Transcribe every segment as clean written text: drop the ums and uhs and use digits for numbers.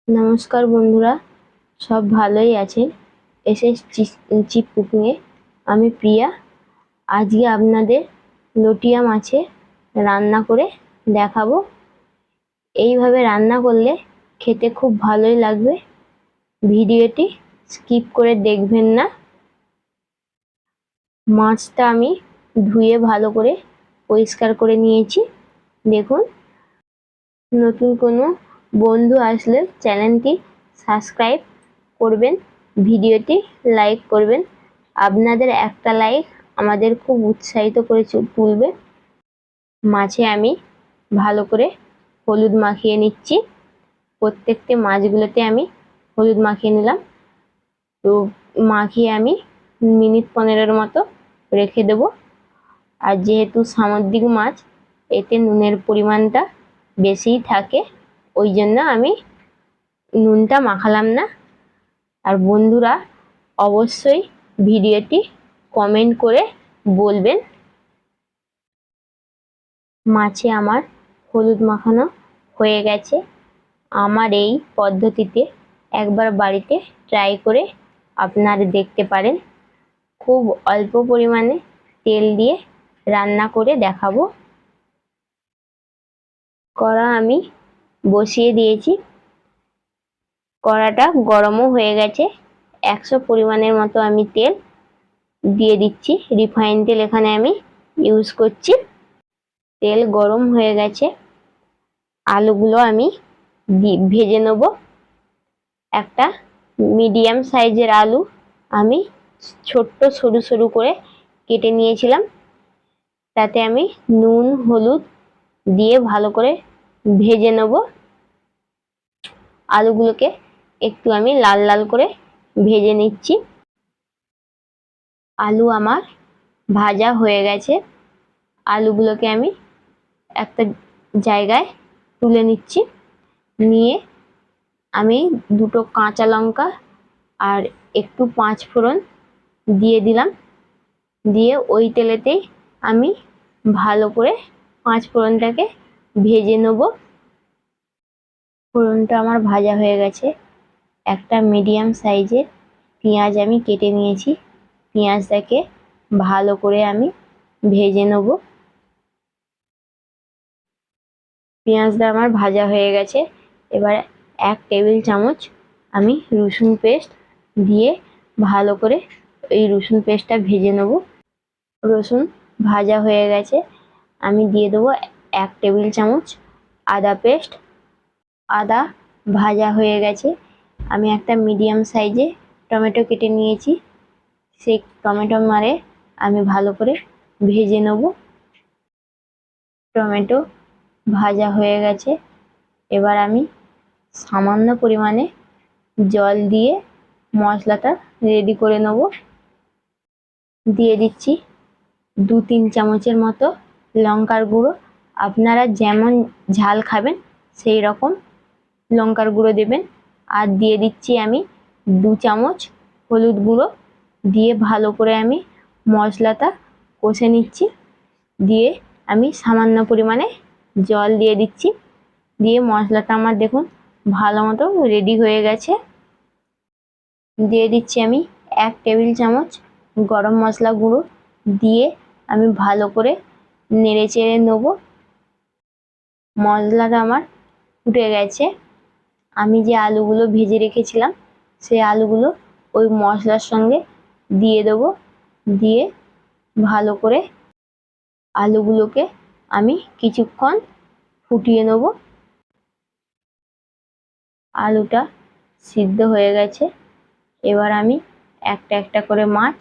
নমস্কার বন্ধুরা, সব ভালোই আছে। এসএস চিপ কুকিংয়ে আমি প্রিয়া। আজকে আপনাদের লটিয়া মাছে রান্না করে দেখাবো। এইভাবে রান্না করলে খেতে খুব ভালোই লাগবে। ভিডিওটি স্কিপ করে দেখবেন না। মাছটা আমি ধুয়ে ভালো করে পরিষ্কার করে নিয়েছি। দেখুন, নতুন কোনো বন্ধু আসলে চ্যানেলটি সাবস্ক্রাইব করবেন, ভিডিওটি লাইক করবেন। আপনাদের একটা লাইক আমাদের খুব উৎসাহিত করে তুলবে। মাছে আমি ভালো করে হলুদ মাখিয়ে নিচ্ছি। প্রত্যেকটি মাছগুলোতে আমি হলুদ মাখিয়ে নিলাম। তো মাখিয়ে আমি মিনিট 15 মতো রেখে দেব। আর যেহেতু সামুদ্রিক মাছ, এতে নুনের পরিমাণটা বেশিই থাকে, ওই জন্য আমি নুনটা মাখালাম না। আর বন্ধুরা অবশ্যই ভিডিওটি কমেন্ট করে বলবেন। মাছে আমার হলুদ মাখানো হয়ে গেছে। আমার এই পদ্ধতিতে একবার বাড়িতে ট্রাই করে আপনারা দেখতে পারেন। খুব অল্প পরিমাণে তেল দিয়ে রান্না করে দেখাবো। কড়া আমি বসিয়ে দিয়েছি। কড়াটা গরমও হয়ে গেছে। 100 পরিমাণের মতো আমি তেল দিয়ে দিচ্ছি। রিফাইন তেল এখানে আমি ইউজ করছি। তেল গরম হয়ে গেছে। আলুগুলো আমি ভেজে নেব। একটা মিডিয়াম সাইজের আলু আমি ছোট্ট সরু সরু করে কেটে নিয়েছিলাম। তাতে আমি নুন হলুদ দিয়ে ভালো করে ভেজে নেব। আলুগুলোকে একটু আমি লাল লাল করে ভেজে নিচ্ছি। আলু আমার ভাজা হয়ে গেছে। আলুগুলোকে আমি একটা জায়গায় তুলে নিচ্ছি। নিয়ে আমি দুটো কাঁচা লঙ্কা আর একটু 5 ফোড়ন দিয়ে দিলাম। দিয়ে ওই তেলেতেই আমি ভালো করে 5 ফোড়নটাকে ভেজে নেব। ফোড়নটা আমার ভাজা হয়ে গেছে। একটা মিডিয়াম সাইজের পেঁয়াজ আমি কেটে নিয়েছি। পেঁয়াজটাকে ভালো করে আমি ভেজে নেব। পেঁয়াজটা আমার ভাজা হয়ে গেছে। এবার 1 টেবিল চামচ আমি রসুন পেস্ট দিয়ে ভালো করে এই রসুন পেস্টটা ভেজে নেব। রসুন ভাজা হয়ে গেছে। আমি দিয়ে দেবো 1 টেবিল চামচ আদা পেস্ট। আদা ভাজা হয়ে গেছে। আমি একটা মিডিয়াম সাইজে টমেটো কেটে নিয়েছি। সেই টমেটো মারে আমি ভালো করে ভেজে নেব। টমেটো ভাজা হয়ে গেছে। এবার আমি সামান্য পরিমাণে জল দিয়ে মশলাটা রেডি করে নেব। দিয়ে দিচ্ছি 2-3 চামচের মতো লঙ্কার গুঁড়ো। আপনারা যেমন ঝাল খাবেন সেই রকম লঙ্কার গুঁড়ো দেবেন। আর দিয়ে দিচ্ছি আমি 2 চামচ হলুদ গুঁড়ো। দিয়ে ভালো করে আমি মশলাটা কষে নিচ্ছি। দিয়ে আমি সামান্য পরিমাণে জল দিয়ে দিচ্ছি। দিয়ে মশলাটা আমার দেখুন ভালো মতো রেডি হয়ে গেছে। দিয়ে দিচ্ছি আমি 1 টেবিল চামচ গরম মশলা গুঁড়ো। দিয়ে আমি ভালো করে নেড়ে চেড়ে নেব। মশলাটা আমার ফুটে গেছে। আমি যে আলুগুলো ভেজে রেখেছিলাম সেই আলুগুলো ওই মশলার সঙ্গে দিয়ে দেব। দিয়ে ভালো করে আলুগুলোকে আমি কিছুক্ষণ ফুটিয়ে নেব। আলুটা সিদ্ধ হয়ে গেছে। এবার আমি একটা একটা করে মাছ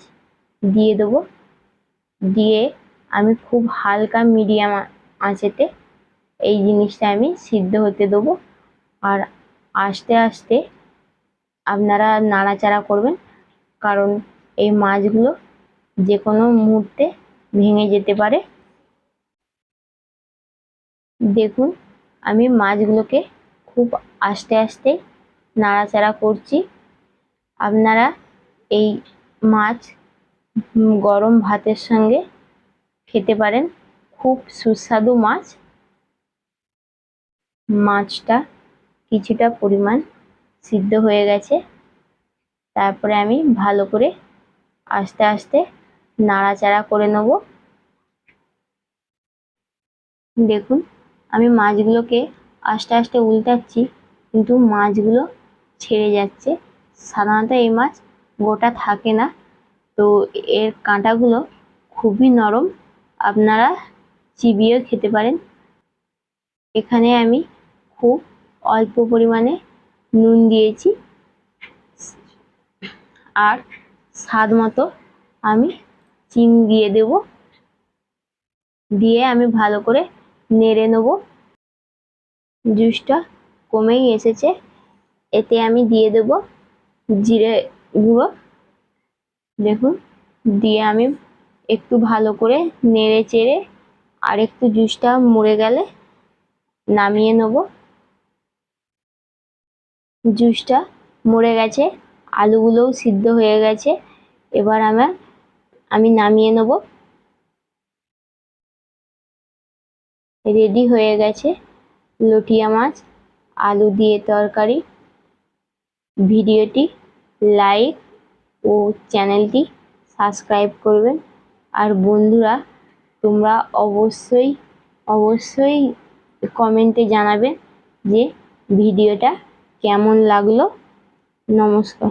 দিয়ে দেব। দিয়ে আমি খুব হালকা মিডিয়াম আঁচেতে এই জিনিসটা আমি সিদ্ধ হতে দেবো। আর আস্তে আস্তে আপনারা নাড়াচাড়া করবেন, কারণ এই মাছগুলো যে কোনো মুহূর্তে ভেঙে যেতে পারে। দেখুন, আমি মাছগুলোকে খুব আস্তে আস্তে নাড়াচাড়া করছি। আপনারা এই মাছ গরম ভাতের সঙ্গে খেতে পারেন। খুব সুস্বাদু মাছ। মাছটা কিছুটা পরিমাণ সিদ্ধ হয়ে গেছে। তারপরে আমি ভালো করে আস্তে আস্তে নাড়াচাড়া করে নেব। দেখুন আমি মাছগুলোকে আস্তে আস্তে উল্টাচ্ছি, কিন্তু মাছগুলো ছেড়ে যাচ্ছে। সাধারণত এই মাছ গোটা থাকে না, তো এর কাঁটাগুলো খুবই নরম, আপনারা চিবিয়েও খেতে পারেন। এখানে আমি খুব অল্প পরিমাণে নুন দিয়েছি, আর স্বাদ মতো আমি চিনি দিয়ে দেব। দিয়ে আমি ভালো করে নেড়ে নেব। জুসটা কমেই এসেছে, এতে আমি দিয়ে দেব জিরে গুঁড়ো। দেখুন, দিয়ে আমি একটু ভালো করে নেড়ে চেড়ে আর একটু জুসটা মরে গেলে নামিয়ে নেব। জুসটা মরে গেছে, আলুগুলোও সিদ্ধ হয়ে গেছে। এবার আমি নামিয়ে নেব। রেডি হয়ে গেছে লটিয়া মাছ আলু দিয়ে তরকারি। ভিডিওটি লাইক ও চ্যানেলটি সাবস্ক্রাইব করবেন। আর বন্ধুরা, তোমরা অবশ্যই অবশ্যই কমেন্টে জানাবে যে ভিডিওটা কেমন লাগলো। নমস্কার।